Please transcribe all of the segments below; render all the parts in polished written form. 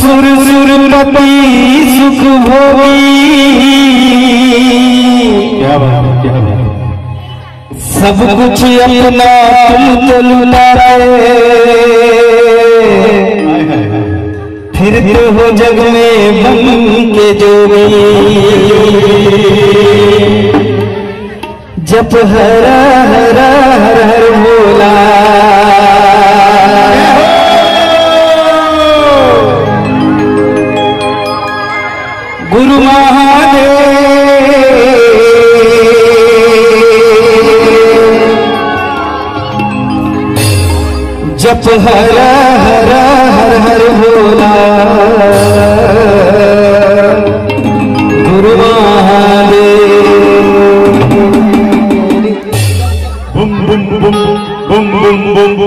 सुर सुरपति सुख भोगी। क्या बात है, क्या बात है। सब कुछ अपना तुम तो लुटाए, फिरते हो जग में बन के जोगी। जप हर हर हर हर भोला, गुरु महादेव। जप हर हर हर हर भोला, गुरु महादेव। बुम बुम बुम बुम बुम बुम बुम बुम बुम।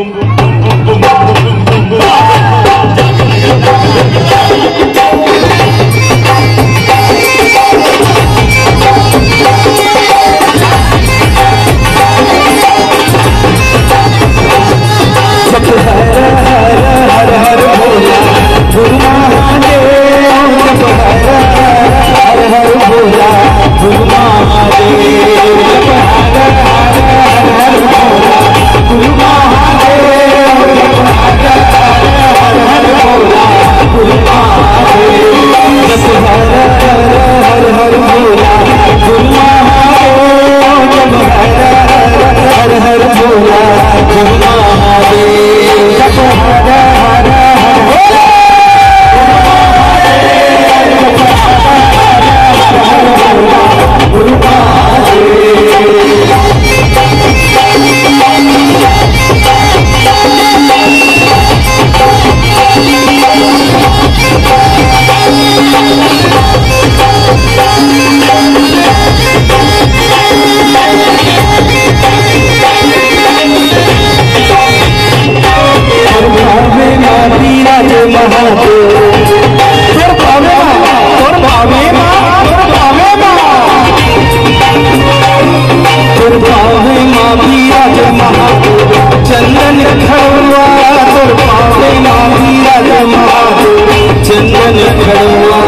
चंदन खड़वा तोर पावे मामी राजा महादेव। चंदन खड़वा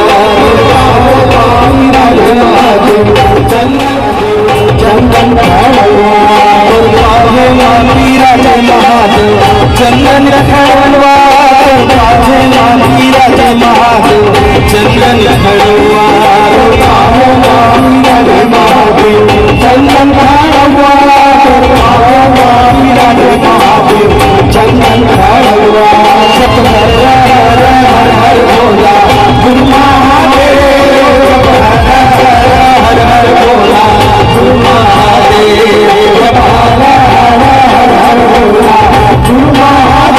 चंदन खड़वा तोर पावे मामी राजा महादेव। चंदन खड़वा तोर पावे मामी राजा महादेव। चंदन खड़वा तोर पावे मामी राजा महादेव। चंदन खड़वा तोर पावे मामी राजा महादेव। चंदन खड़वा जप हर हर हर हर भोला, गुरु महादेव। जप हर हर भोला, गुरु महादेव। जप हर हर हर भोला, गुरु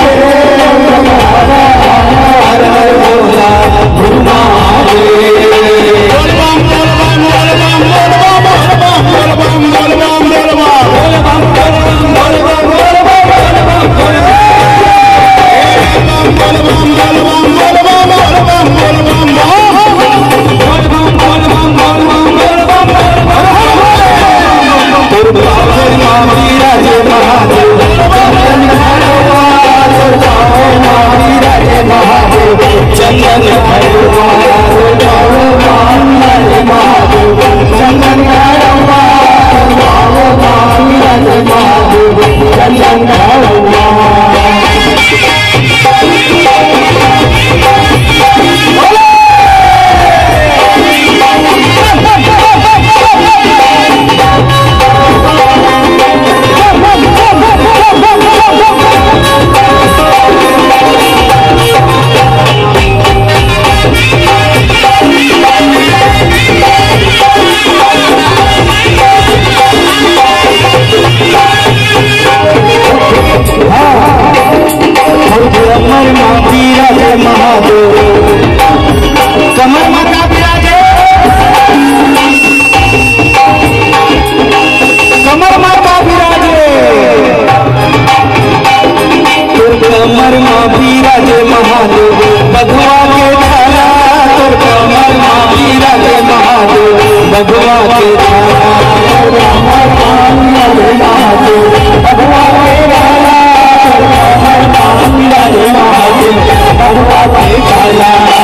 महादेव। जप हर हर भोला, गुरु महादेव। भगवान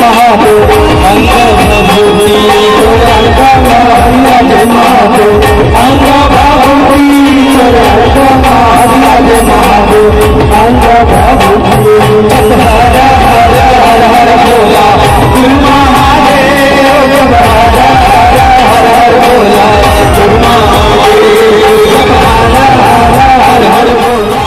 महादेव अंग भभूति अंग महाराज महादेव अंग भभूति अंग महाराज महादेव अंग भभूति हर हर हर हर भोला गुरु महादेव हर हर हर भोला गुरु महादेव हर हर भोला।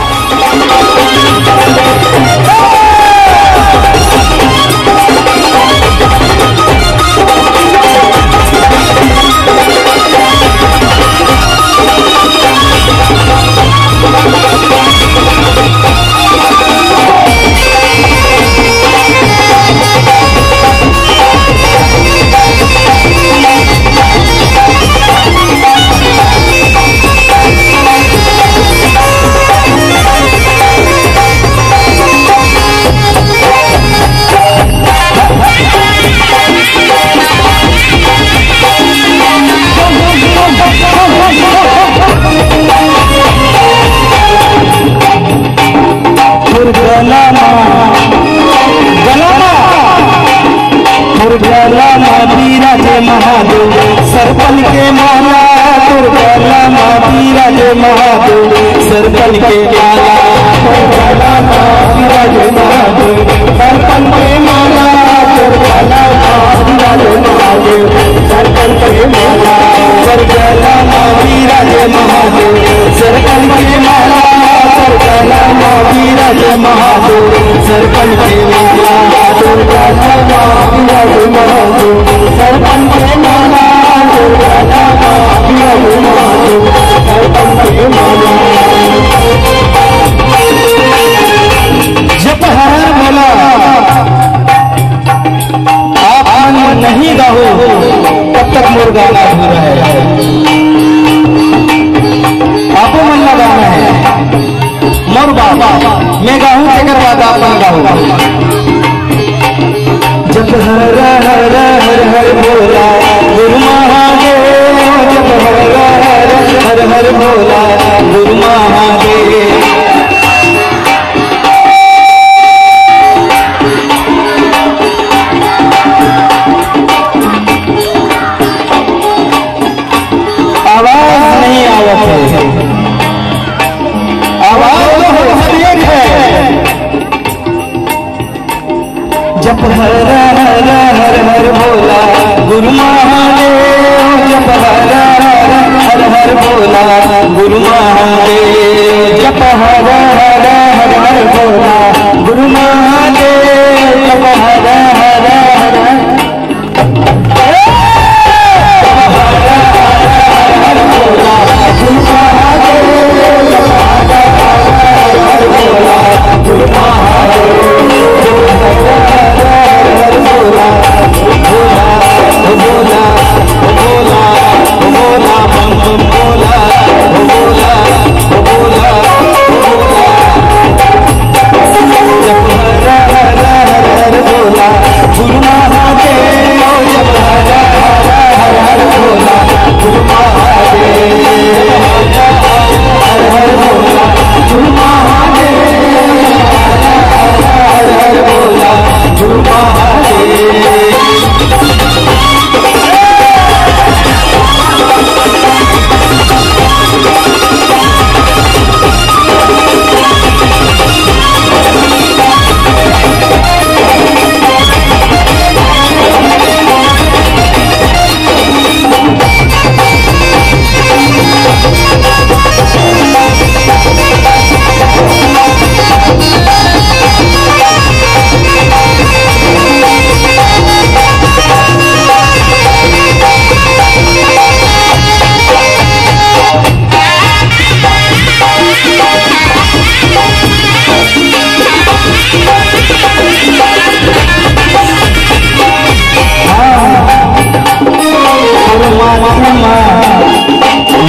महादेव सरपन के माला दुर्गला महावीराज महादेव सरपन के माला दुर्गला महावीराज महादेव सरपन के माला दुर्गला महावीराज महादेव सरपन के माला दुर्गला महावीराज महादेव सरपन के माला दुर्गला महावीराज महादेव सरपन के माला दुर्गला महावीराज महादेव सरपन के माला दुर्गला महावीराज महादेव सरपन के माला। जब हर भोला आप मन नहीं गाओ तब तक मोर गाना अधूरा है। आपको मन लगाना है मोर बाबा मैं गाऊं तेकर बाद आप मन गाओ। जब हर हर हर हर भोला गुरु महादेव जब हर हर हर हर भोला गुरु महादेव। आवाज नहीं आवत है, आवाज तो एक है। जब हर हर हर हर भोला गुरु महादेव जब हर हर हर भोला गुरु महादेव जब हर हर हर भोला गुरु महादेव जब हर हर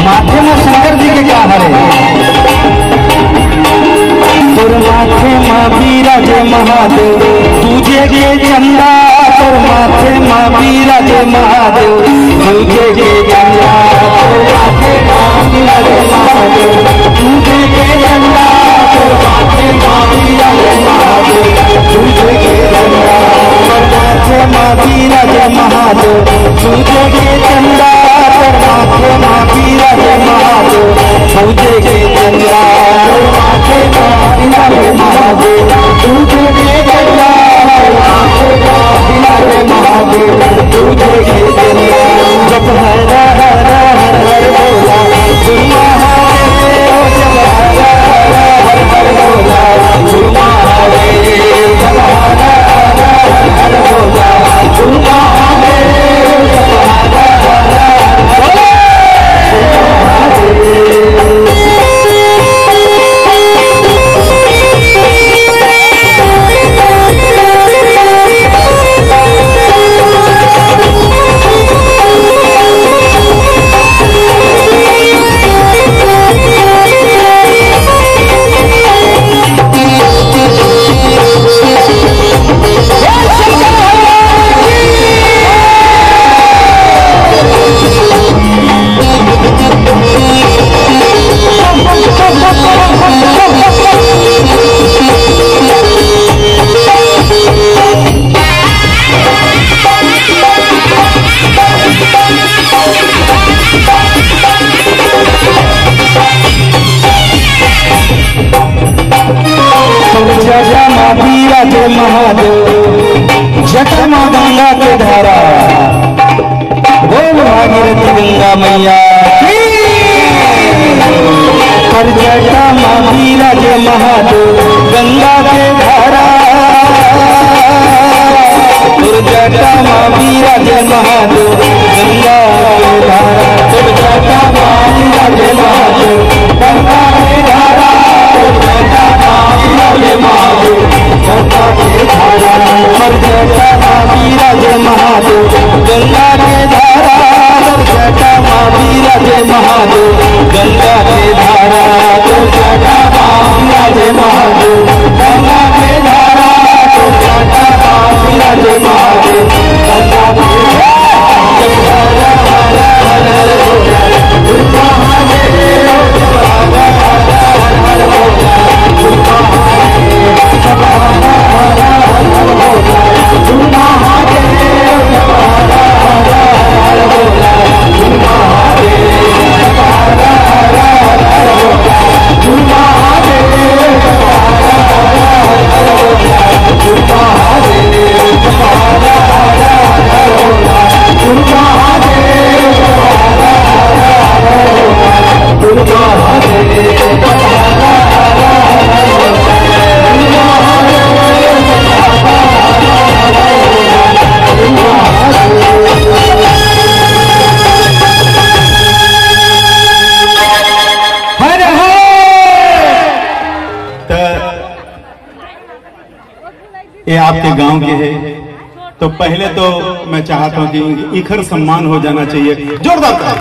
माथे में शंकर जी के क्या हरे तोर माथे माँ विराज महादेव तुझे के चंदा तोर माथे माँ विराज महादेव तुझे के चंदा तोर माथे माँ विराज महादेव तुझे के चंदा तोर माथे माँ विराज महादेव तुझे के चंदा तोर माथे विराजे महादेव जटा माँ गंगा के धारा बोल भागीरथी गंगा मैया पर जटा माँ विराजे महादेव गंगा के धारा जटा माँ विराजे महादेव गंगा के धारा जटा माँ विराजे महादेव गंगा के धारा जटा माँ विराजे महादेव गंगा के धारा जटा माँ विराजे महादेव गंगा के धारा जटा माँ विराजे महादेव गंगा के धारा जटा माँ विराजे महादेव गंगा के धारा जटा माँ विराजे महादेव गंगा के ये आपके गांव के है, तो पहले तो मैं चाहता हूं कि इखर सम्मान हो जाना चाहिए। जोरदार ताली।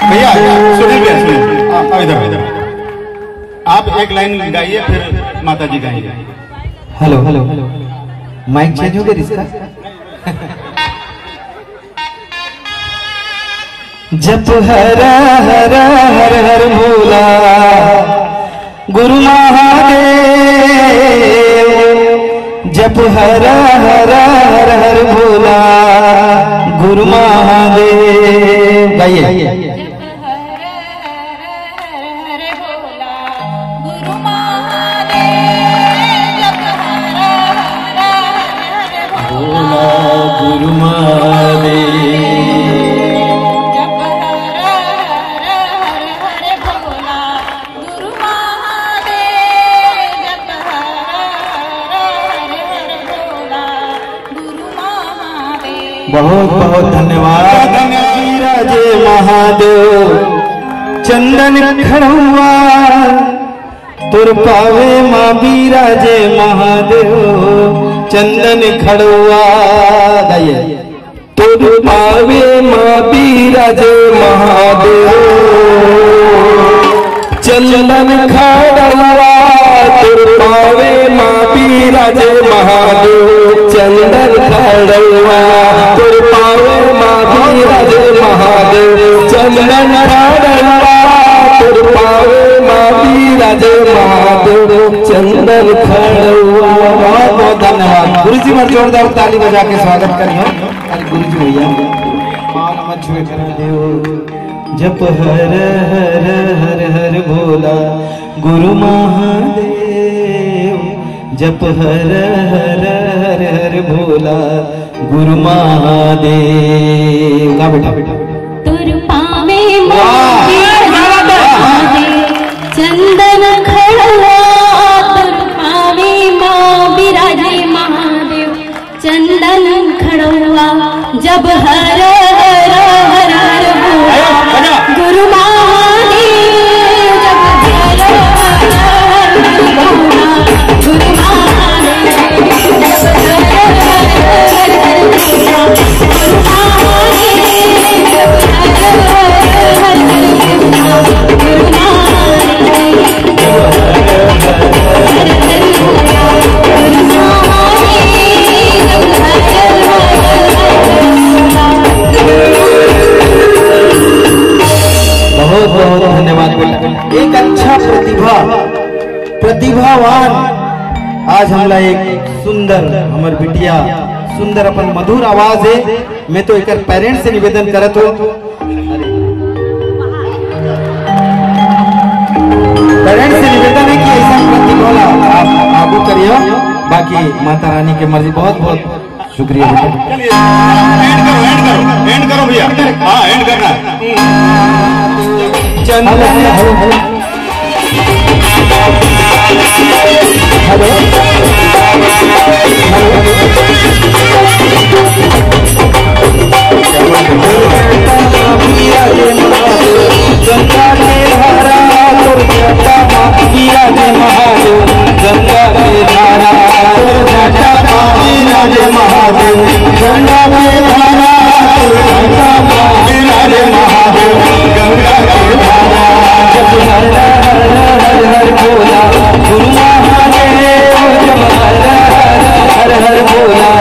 भैया सुनील भैया सुनिए, इधर आप एक लाइन गाइए, फिर माता जी गाएंगे। हेलो हेलो माइक चेंज हो गया इसका। जप हर हर हर हर भोला गुरु महादेव जप हर हर हर हर भोला गुरु महादेव। गाइए। गुरु महादेव बहुत बहुत धन्यवाद। विराजे महादेव चंदन खड़ुआ तुर पावे माँ विराजे महादेव चंदन खड़ुआ। गाइए। तुर पावे माँ विराजे महादेव चंदन खड़ुआ तुर पावे माँ विराजे महादेव चंदन खड़ुआ तुर पावे माँ विराजे महादेव चंदन खड़ुआ तुर पावे माँ विराजे महादेव चंदन खड़ुआ। बहुत बहुत धन्यवाद। गुरु जी, मैं जोरदार ताली बजा के स्वागत करियो। अरे गुरु जी भैया मान मत छुए कर देव। जप हर हर हर हर भोला गुरु महादेव जप हर हर हर हर भोला गुरु महादेव। गा बेटा बेटा। तुर पावे चंदन खड़ुआ तुर पावे माँ विराजे महादेव चंदन खड़ुआ जब हर हर हर हर भोला गुरु महादेव जब हर हर हर भोला गुरु महादेव जब हर हर हर भोला गुरु महादेव जब हर हर हर भोला गुरु बहुत बहुत धन्यवाद बेटा। एक अच्छा प्रतिभावान आज हमला एक सुंदर हमर बिटिया सुंदर अपन मधुर आवाज है। मैं तो एक पेरेंट्स से निवेदन करत हूँ, पेरेंट्स से निवेदन है कि ऐसा प्रतिभा आप बाकी माता रानी की मर्जी। बहुत बहुत शुक्रिया बेटा। चलिए एंड करो भैया। हाँ एंड करना है। चंदन गंगा के धारा महादेव, गंगा के धारा महादेव, गंगा के धारा महादेव, गंगा के धारा। जब हर हर हर बोला गुरु महादेव, जब हर हर बोला